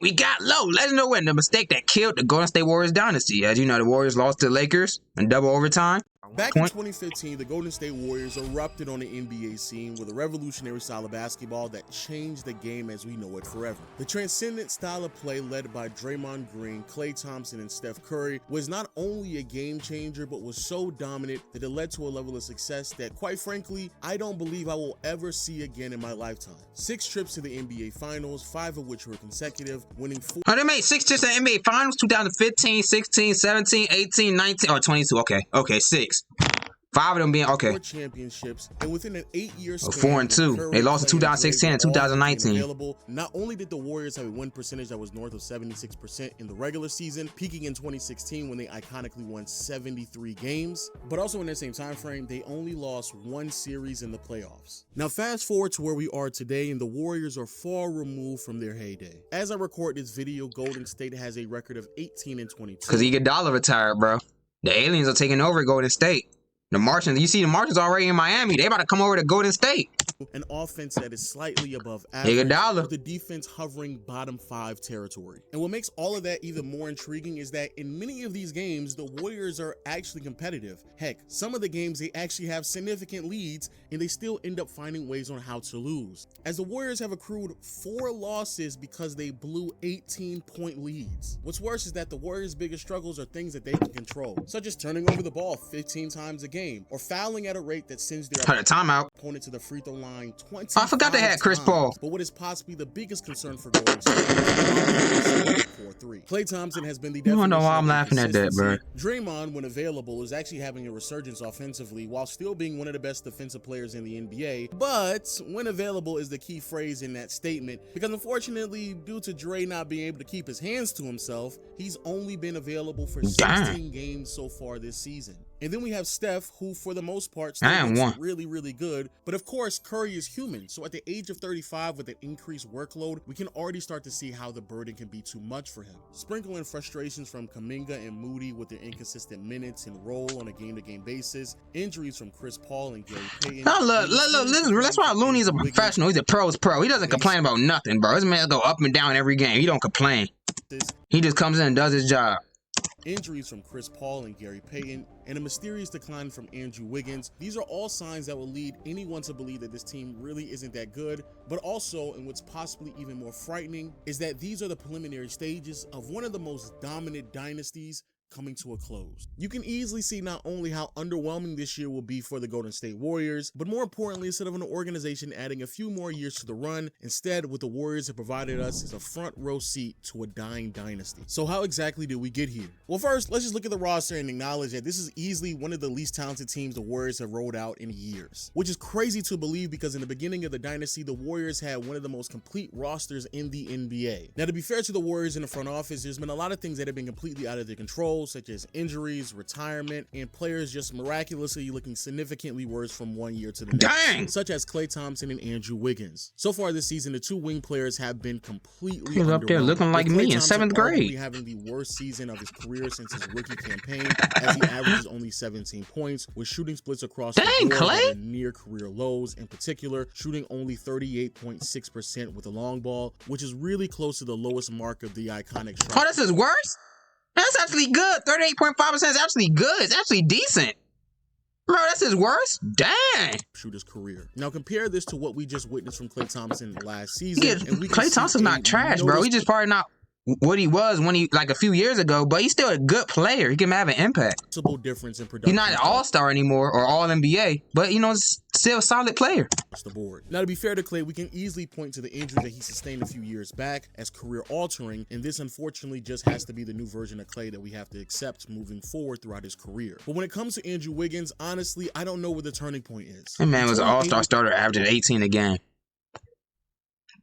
We got low. Legend win. The mistake that killed the Golden State Warriors dynasty. As you know, the Warriors lost to the Lakers in double overtime. Back in 2015, the Golden State Warriors erupted on the NBA scene with a revolutionary style of basketball that changed the game as we know it forever. The transcendent style of play led by Draymond Green, Klay Thompson, and Steph Curry was not only a game changer, but was so dominant that it led to a level of success that, quite frankly, I don't believe I will ever see again in my lifetime. 6 trips to the NBA Finals, 5 of which were consecutive, winning 4. Oh, they made 6 trips to the NBA Finals, 2015, 16, 17, 18, 19, or 22. Okay, 6. 5 of them being 4 championships, and within an 8-year span, 4 and 2. They lost in 2016 and 2019. Not only did the Warriors have a win percentage that was north of 76% in the regular season, peaking in 2016 when they iconically won 73 games, but also in that same time frame, they only lost 1 series in the playoffs. Now fast forward to where we are today, and the Warriors are far removed from their heyday. As I record this video, Golden State has a record of 18 and 22. Because Iguodala retired, bro. The aliens are taking over Golden State. The Martians, you see the Martians already in Miami. They about to come over to Golden State. An offense that is slightly above average, with the defense hovering bottom 5 territory. And what makes all of that even more intriguing is that in many of these games, the Warriors are actually competitive. Heck, some of the games they actually have significant leads, and they still end up finding ways on how to lose. As the Warriors have accrued 4 losses because they blew 18-point leads. What's worse is that the Warriors' biggest struggles are things that they can control, such as turning over the ball 15 times a game, or fouling at a rate that sends their opponent to the free throw line 20 I forgot they had Chris Paul. But what is possibly the biggest concern for Golden State, 4-3. Klay Thompson has been the definition. You don't know why I'm laughing at that, bro. Draymond, when available, is actually having a resurgence offensively while still being one of the best defensive players in the NBA. But when available is the key phrase in that statement, because unfortunately, due to Dre not being able to keep his hands to himself, he's only been available for 16 games so far this season. And then we have Steph, who for the most part still looks really, really good. But of course, Curry is human. So at the age of 35 with an increased workload, we can already start to see how the burden can be too much for him. Sprinkle in frustrations from Kuminga and Moody with their inconsistent minutes and role on a game-to-game basis, injuries from Chris Paul and Gary Payton. No, look, listen, that's why Looney's a professional. He's a pro's pro. He doesn't complain about nothing, bro. This man go up and down every game. He don't complain. He just comes in and does his job. Injuries from Chris Paul and Gary Payton, and a mysterious decline from Andrew Wiggins. These are all signs that will lead anyone to believe that this team really isn't that good, but also, and what's possibly even more frightening, is that these are the preliminary stages of one of the most dominant dynasties coming to a close. You can easily see not only how underwhelming this year will be for the Golden State Warriors, but more importantly, instead of an organization adding a few more years to the run, instead what the Warriors have provided us is a front row seat to a dying dynasty. So how exactly did we get here? Well, first, let's just look at the roster and acknowledge that this is easily one of the least talented teams the Warriors have rolled out in years, which is crazy to believe because in the beginning of the dynasty, the Warriors had one of the most complete rosters in the NBA. Now, to be fair to the Warriors in the front office, there's been a lot of things that have been completely out of their control, such as injuries, retirement, and players just miraculously looking significantly worse from one year to the next, such as Klay Thompson and Andrew Wiggins. So far this season, the 2 wing players have been completely up there looking like me in 7th grade, having the worst season of his career since his rookie campaign, as he averages only 17 points, with shooting splits across the board that are near career lows. In particular, shooting only 38.6% with the long ball, which is really close to the lowest mark of the iconic. Oh, this is worse? That's actually good. 38.5% is actually good. It's actually decent. Bro, that's his worst? Dang. Shooter's career. Now compare this to what we just witnessed from Klay Thompson last season. Yeah, Klay Thompson's not trash, bro. He just probably not what he was when he, like a few years ago, but he's still a good player. He can have an impact. Difference in production. He's not an all-star anymore or all-NBA, but you know, still a solid player. The board. Now, to be fair to Klay, we can easily point to the injury that he sustained a few years back as career-altering, and this unfortunately just has to be the new version of Klay that we have to accept moving forward throughout his career. But when it comes to Andrew Wiggins, honestly, I don't know where the turning point is. That man was an all-star starter averaging 18 a game.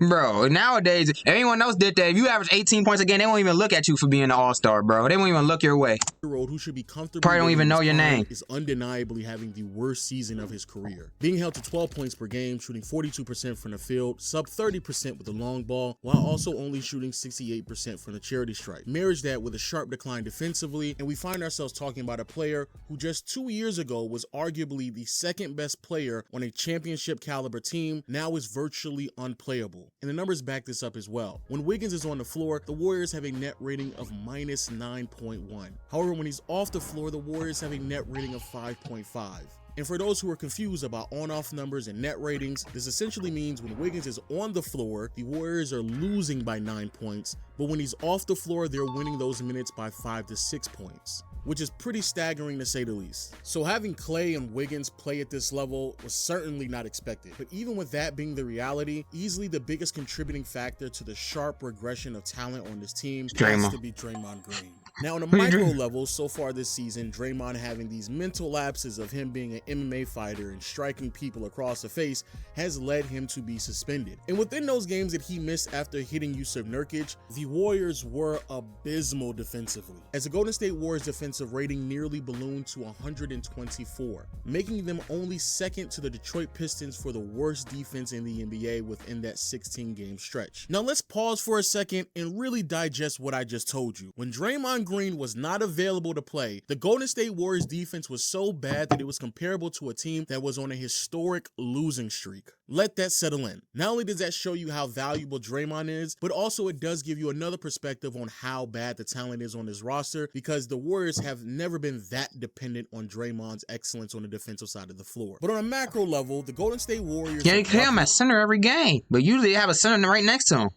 Bro, nowadays, if anyone else did that, if you average 18 points a game, they won't even look at you for being an all-star, bro. They won't even look your way. Who should be comfortable probably don't even know your name. Is undeniably having the worst season of his career. Being held to 12 points per game, shooting 42% from the field, sub 30% with the long ball, while also only shooting 68% from the charity stripe. Marriage that with a sharp decline defensively, and we find ourselves talking about a player who just 2 years ago was arguably the second best player on a championship caliber team, now is virtually unplayable. and the numbers back this up as well. When Wiggins is on the floor, the Warriors have a net rating of -9.1. However, when he's off the floor, the Warriors have a net rating of 5.5. And for those who are confused about on-off numbers and net ratings, this essentially means when Wiggins is on the floor, the Warriors are losing by 9 points, but when he's off the floor, they're winning those minutes by 5 to 6 points, which is pretty staggering to say the least. So having Klay and Wiggins play at this level was certainly not expected. But even with that being the reality, easily the biggest contributing factor to the sharp regression of talent on this team has to be Draymond Green. Now on a micro level, so far this season, Draymond having these mental lapses of him being an MMA fighter and striking people across the face has led him to be suspended. And within those games that he missed after hitting Yusuf Nurkic, the Warriors were abysmal defensively, as the Golden State Warriors defensive rating nearly ballooned to 124, making them only second to the Detroit Pistons for the worst defense in the NBA within that 16-game stretch. Now let's pause for a second and really digest what I just told you. When Draymond Green was not available to play, the Golden State Warriors defense was so bad that it was comparable to a team that was on a historic losing streak. Let that settle in. Not only does that show you how valuable Draymond is, but also it does give you another perspective on how bad the talent is on this roster, because the Warriors have never been that dependent on Draymond's excellence on the defensive side of the floor. But on a macro level, the Golden State Warriors... Yeah, they play him at center every game, but usually they have a center right next to him.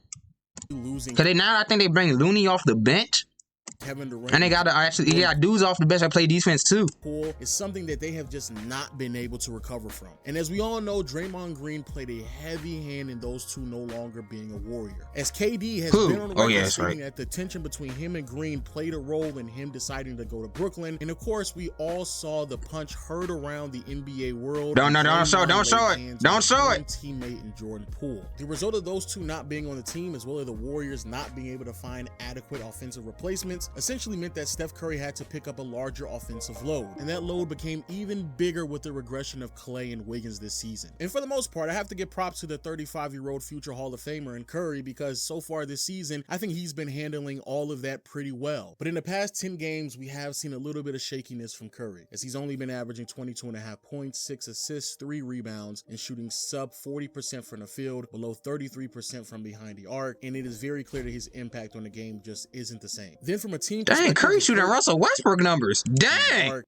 Losing. Cause I think they bring Looney off the bench. Kevin Durant, and they got dudes off the bench that play defense too. Is something that they have just not been able to recover from. And as we all know, Draymond Green played a heavy hand in those two no longer being a Warrior. As KD has been on the record stating that the tension between him and Green played a role in him deciding to go to Brooklyn. And of course, we all saw the punch heard around the NBA world. Don't show it. Teammate in Jordan Poole. The result of those two not being on the team, as well as the Warriors not being able to find adequate offensive replacements, essentially meant that Steph Curry had to pick up a larger offensive load, and that load became even bigger with the regression of Klay and Wiggins this season. And for the most part, I have to give props to the 35-year-old future Hall of Famer in Curry, because so far this season, I think he's been handling all of that pretty well. But in the past 10 games, we have seen a little bit of shakiness from Curry, as he's only been averaging 22.5 points, 6 assists, 3 rebounds, and shooting sub 40% from the field, below 33% from behind the arc, and it is very clear that his impact on the game just isn't the same. Then from a team dang, Curry shooting Russell Westbrook numbers. Dang.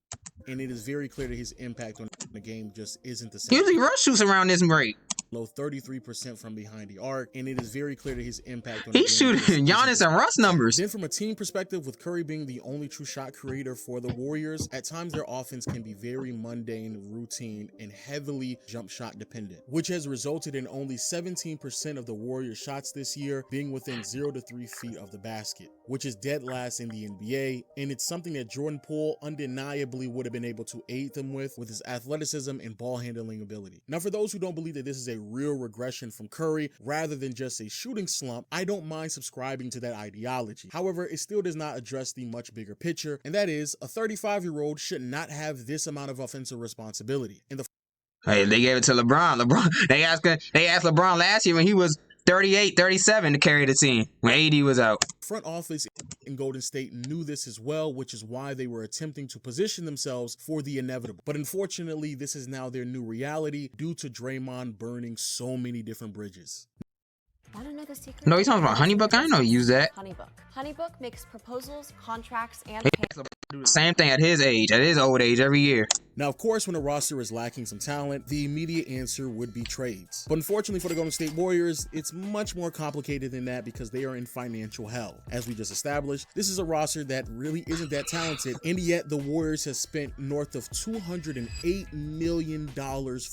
And it is very clear that his impact on the game just isn't the same. Usually Russ shoots around this rate. Low 33% from behind the arc, and it is very clear that his impact on the game he's shooting Giannis and Russ numbers. Then from a team perspective, with Curry being the only true shot creator for the Warriors, at times their offense can be very mundane, routine, and heavily jump shot dependent, which has resulted in only 17% of the Warriors shots this year being within 0 to 3 feet of the basket, which is dead last in the NBA, and it's something that Jordan Poole undeniably would have been able to aid them with his athleticism and ball handling ability. Now, for those who don't believe that this is a real regression from Curry rather than just a shooting slump, I don't mind subscribing to that ideology. However, it still does not address the much bigger picture, and that is a 35-year-old should not have this amount of offensive responsibility. And hey, they gave it to LeBron. They asked LeBron last year when he was 38, 37 to carry the team when AD was out. Front office in Golden State knew this as well, which is why they were attempting to position themselves for the inevitable. But unfortunately, this is now their new reality due to Draymond burning so many different bridges. Want to know the secret? No, he's talking about Honeybook. I know you use that. Honeybook makes proposals, contracts, and do the same thing at his age, at his old age, every year. Now, of course, when a roster is lacking some talent, the immediate answer would be trades. But unfortunately for the Golden State Warriors, it's much more complicated than that because they are in financial hell. As we just established, this is a roster that really isn't that talented, and yet the Warriors have spent north of $208 million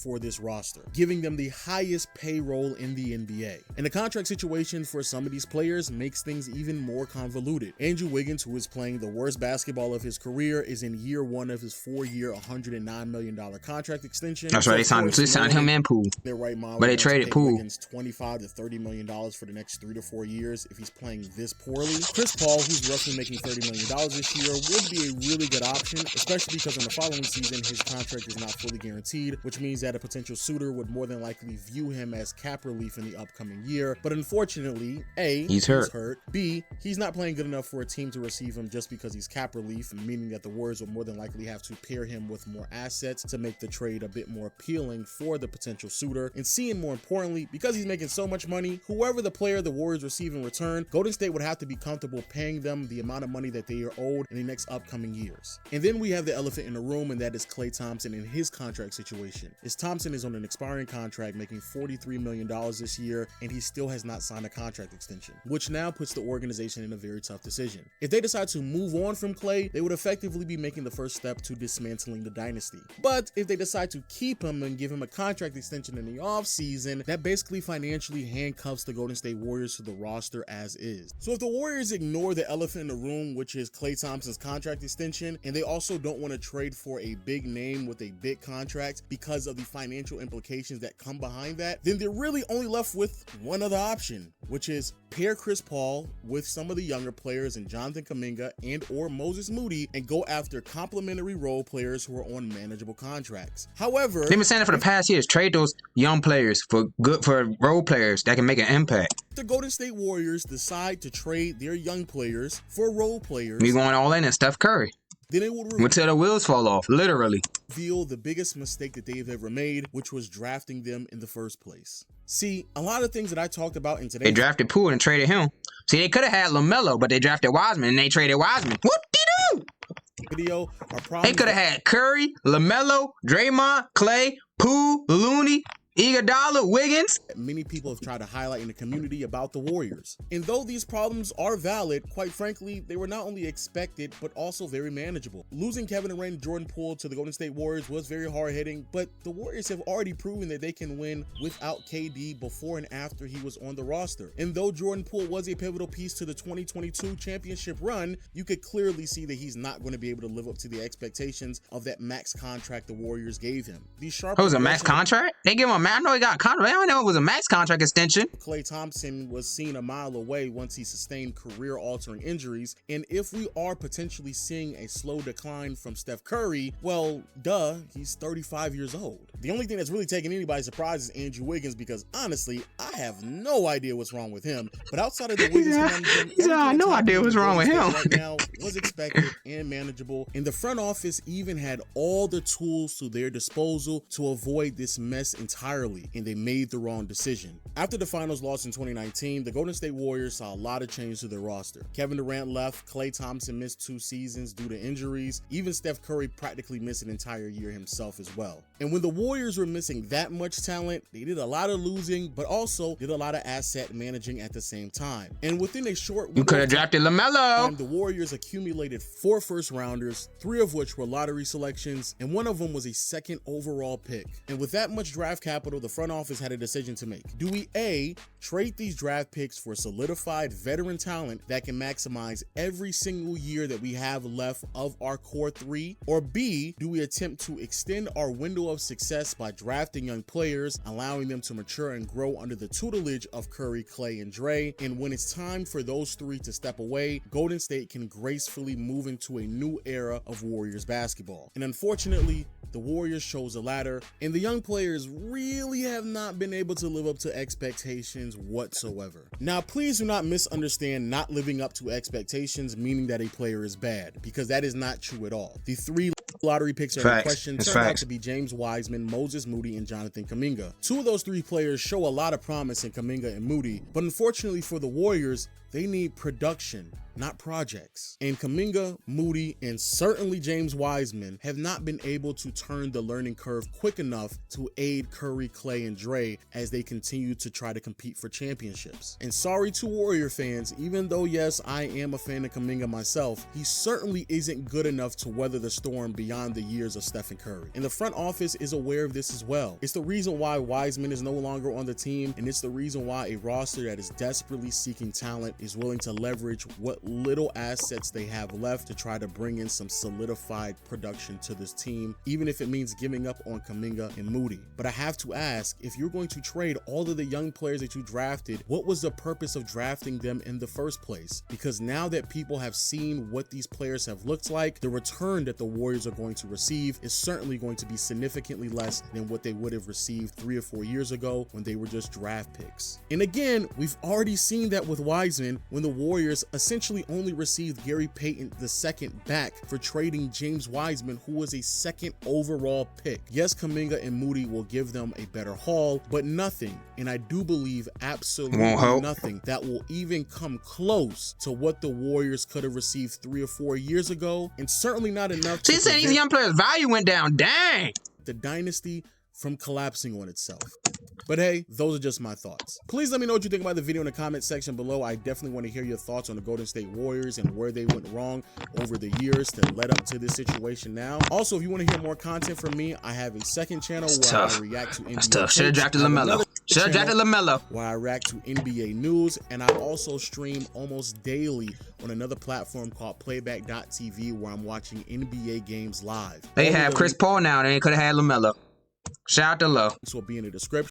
for this roster, giving them the highest payroll in the NBA. And the contract situation for some of these players makes things even more convoluted. Andrew Wiggins, who is playing the worst basketball of his career, is in year 1 of his 4-year, $109 million contract extension. That's right, they signed him and Poole. But they traded Poole. $25 to $30 million for the next 3 to 4 years if he's playing this poorly. Chris Paul, who's roughly making $30 million this year, would be a really good option, especially because in the following season, his contract is not fully guaranteed, which means that a potential suitor would more than likely view him as cap relief in the upcoming year. But unfortunately, A, he's hurt. B, he's not playing good enough for a team to receive him just because he's cap relief, meaning that the Warriors will more than likely have to pair him with more more assets to make the trade a bit more appealing for the potential suitor. And seeing more importantly, because he's making so much money, whoever the player the Warriors receive in return, Golden State would have to be comfortable paying them the amount of money that they are owed in the next upcoming years. And then we have the elephant in the room, and that is Klay Thompson and his contract situation. As Thompson is on an expiring contract making $43 million this year, and he still has not signed a contract extension, which now puts the organization in a very tough decision. If they decide to move on from Klay, they would effectively be making the first step to dismantling the dynasty. But if they decide to keep him and give him a contract extension in the offseason, that basically financially handcuffs the Golden State Warriors to the roster as is. So if the Warriors ignore the elephant in the room, which is Klay Thompson's contract extension, and they also don't want to trade for a big name with a big contract because of the financial implications that come behind that, then they're really only left with one other option, which is pair Chris Paul with some of the younger players in Jonathan Kuminga and or Moses Moody and go after complementary role players who are on manageable contracts. However, they've been saying it for the past years. Trade those young players for role players that can make an impact. The Golden State Warriors decide to trade their young players for role players. We going all in and Steph Curry. Then it would until the wheels fall off, literally. Reveal the biggest mistake that they've ever made, which was drafting them in the first place. See, a lot of things that I talked about in today's... They drafted Poole and traded him. See, they could have had LaMelo, but they drafted Wiseman and they traded Wiseman. Whoop-de-doo! Video are problems. They could have had Curry, LaMelo, Draymond, Clay, Poole, Looney, Iguodala, Wiggins. Many people have tried to highlight in the community about the Warriors. And though these problems are valid, quite frankly, they were not only expected, but also very manageable. Losing Kevin Durant and Jordan Poole to the Golden State Warriors was very hard-hitting, but the Warriors have already proven that they can win without KD before and after he was on the roster. And though Jordan Poole was a pivotal piece to the 2022 championship run, you could clearly see that he's not going to be able to live up to the expectations of that max contract the Warriors gave him. It was a max contract? They give him a max? I know he got a contract. I don't know it was a max contract extension. Klay Thompson was seen a mile away once he sustained career-altering injuries, and if we are potentially seeing a slow decline from Steph Curry, well, duh, he's 35 years old. The only thing that's really taking anybody by surprise is Andrew Wiggins, because honestly, I have no idea what's wrong with him. But outside of the Wiggins conundrum, I have no idea what's wrong with him. Right now was expected and manageable, and the front office even had all the tools to their disposal to avoid this mess entirely, and they made the wrong decision. After the finals loss in 2019, the Golden State Warriors saw a lot of change to their roster. Kevin Durant left, Klay Thompson missed 2 seasons due to injuries, even Steph Curry practically missed an entire year himself as well. And when the Warriors were missing that much talent, they did a lot of losing, but also did a lot of asset managing at the same time. And within a short window, you could have drafted LaMelo. The Warriors accumulated 4 first-rounders, 3 of which were lottery selections, and 1 of them was a second overall pick. And with that much draft capital, the front office had a decision to make. Do we A, trade these draft picks for solidified veteran talent that can maximize every single year that we have left of our core 3? Or B, do we attempt to extend our window of success by drafting young players, allowing them to mature and grow under the tutelage of Curry, Klay, and Dre? And when it's time for those 3 to step away, Golden State can gracefully move into a new era of Warriors basketball. And unfortunately, the Warriors chose the latter, and the young players really have not been able to live up to expectations whatsoever. Now, please do not misunderstand not living up to expectations meaning that a player is bad, because that is not true at all. The 3 lottery picks are in question turned out to be James Wiseman, Moses Moody, and Jonathan Kuminga. 2 of those 3 players show a lot of promise in Kuminga and Moody, but unfortunately for the Warriors, they need production, not projects. And Kuminga, Moody, and certainly James Wiseman have not been able to turn the learning curve quick enough to aid Curry, Klay, and Dre as they continue to try to compete for championships. And sorry to Warrior fans, even though yes, I am a fan of Kuminga myself, he certainly isn't good enough to weather the storm beyond the years of Stephen Curry. And the front office is aware of this as well. It's the reason why Wiseman is no longer on the team, and it's the reason why a roster that is desperately seeking talent is willing to leverage what little assets they have left to try to bring in some solidified production to this team, even if it means giving up on Kuminga and Moody. But I have to ask, if you're going to trade all of the young players that you drafted, what was the purpose of drafting them in the first place? Because now that people have seen what these players have looked like, the return that the Warriors are going to receive is certainly going to be significantly less than what they would have received 3 or 4 years ago when they were just draft picks. And again, we've already seen that with Wiseman, happened when the Warriors essentially only received Gary Payton II back for trading James Wiseman, who was a second overall pick. Yes, Kuminga and Moody will give them a better haul, but nothing, and I do believe absolutely nothing, that will even come close to what the Warriors could have received 3 or 4 years ago, and certainly not enough So you're saying these young players' value went down? Dang! The dynasty from collapsing on itself. But hey, those are just my thoughts. Please let me know what you think about the video in the comment section below. I definitely want to hear your thoughts on the Golden State Warriors and where they went wrong over the years to lead up to this situation now. Also, if you want to hear more content from me, I have a second channel where I react to NBA. That's tough. Should have drafted LaMelo. Should have drafted LaMelo. Where I react to NBA news, and I also stream almost daily on another platform called Playback.tv where I'm watching NBA games live. They have Chris Paul now. They could have had LaMelo. Shout out to Low. This will be in the description.